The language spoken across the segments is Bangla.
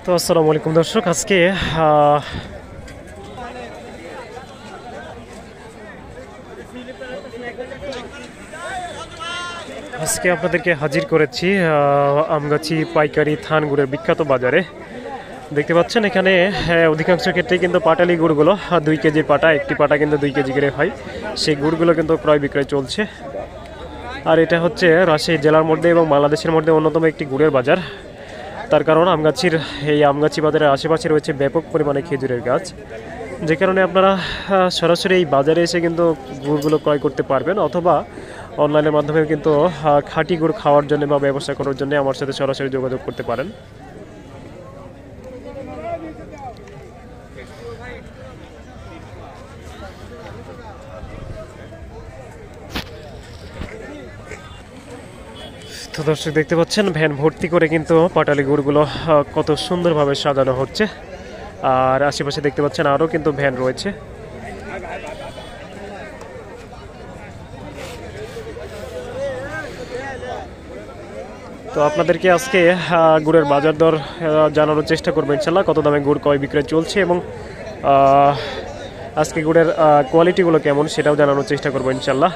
তো আসসালামু আলাইকুম দর্শক, আজকে আপনাদেরকে হাজির করেছি আমগাছি পাইকারি থান গুড়ের বিখ্যাত বাজারে। দেখতে পাচ্ছেন এখানে অধিকাংশ ক্ষেত্রেই কিন্তু পাটালি গুড়গুলো 2 কেজির পাটা, একটি পাটা কিন্তু 2 কেজি করে হয়, সেই গুড়গুলো কিন্তু ক্রয় বিক্রয় চলছে। আর এটা হচ্ছে রাজশাহী জেলার মধ্যে এবং বাংলাদেশের মধ্যে অন্যতম একটি গুড়ের বাজার। তার কারণ আমগাছি বাজারের আশেপাশে রয়েছে ব্যাপক পরিমাণে খেজুরের গাছ, যে কারণে আপনারা সরাসরি এই বাজারে এসে কিন্তু গুড়গুলো ক্রয় করতে পারবেন, অথবা অনলাইনের মাধ্যমে কিন্তু খাঁটি গুড় খাওয়ার জন্য বা ব্যবসা করার জন্য আমার সাথে সরাসরি যোগাযোগ করতে পারেন। তো দর্শক দেখতে পাচ্ছেন ভ্যান ভর্তি করে কিন্তু পাটালি গুড়গুলো কত সুন্দরভাবে সাজানো হচ্ছে। আর আশেপাশে দেখতে পাচ্ছেন আরও কিন্তু ভ্যান রয়েছে। তো আপনাদেরকে আজকে গুড়ের বাজার দর জানানোর চেষ্টা করবো ইনশাল্লাহ, কত দামে গুড় ক্রয় বিক্রয় চলছে এবং আজকে গুড়ের কোয়ালিটিগুলো কেমন সেটাও জানানোর চেষ্টা করবো ইনশাল্লাহ।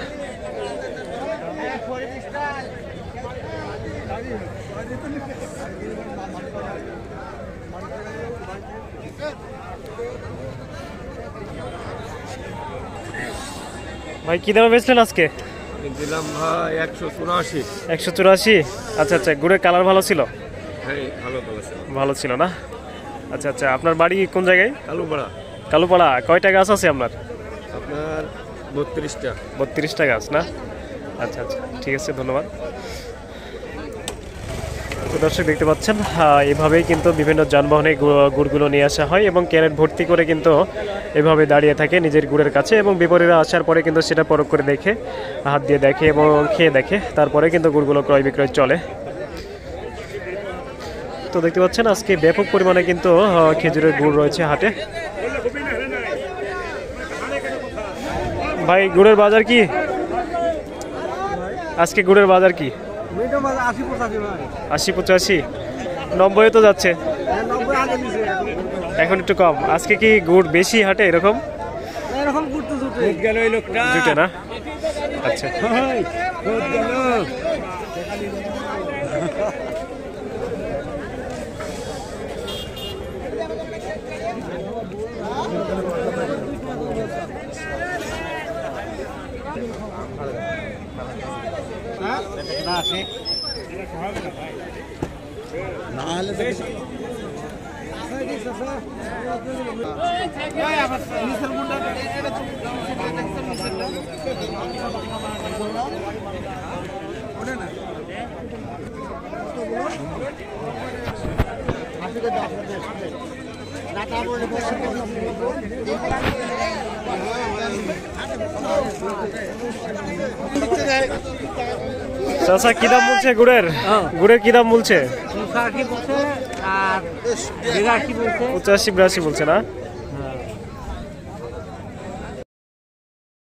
ভাই কি দামে বেচলেন আজকে? দিলাম ভাই 184। 184। আচ্ছা আচ্ছা, গুড়ের কালার ভালো ছিল? হ্যাঁ ভালো ছিল না? আচ্ছা আচ্ছা, আপনার বাড়ি কোন জায়গায়? কালুপাড়া। কালুপাড়া। কয়টা গাছ আছে আপনার? আপনার 32টা। 32টা গাছ না? আচ্ছা আচ্ছা, ঠিক আছে, ধন্যবাদ। তো দর্শক দেখতে পাচ্ছেন এভাবেই কিন্তু বিভিন্ন যানবাহনে গুড়গুলো নিয়ে আসা হয় এবং ক্যারেট ভর্তি করে কিন্তু এভাবে দাঁড়িয়ে থাকে নিজের গুড়ের কাছে, এবং বিপরীরা আসার পরে কিন্তু সেটা পরখ করে দেখে, হাত দিয়ে দেখে এবং খেয়ে দেখে, তারপরে কিন্তু গুড়গুলো ক্রয় বিক্রয় চলে। তো দেখতে পাচ্ছেন আজকে ব্যাপক পরিমাণে কিন্তু খেজুরের গুড় রয়েছে হাটে। ভাই গুড়ের বাজার কি আজকে? গুড়ের বাজার কি? 80-85, 90 তো যাচ্ছে, এখন একটু কম। আজকে কি গুড় বেশি হাটে এরকম? জুটে না? আচ্ছা, চাচা কি দাম বলছে গুড়ের? গুড়ের কি দাম বলছে? 85 বলছে আর 82 বলছে। 85-82 বলছে না?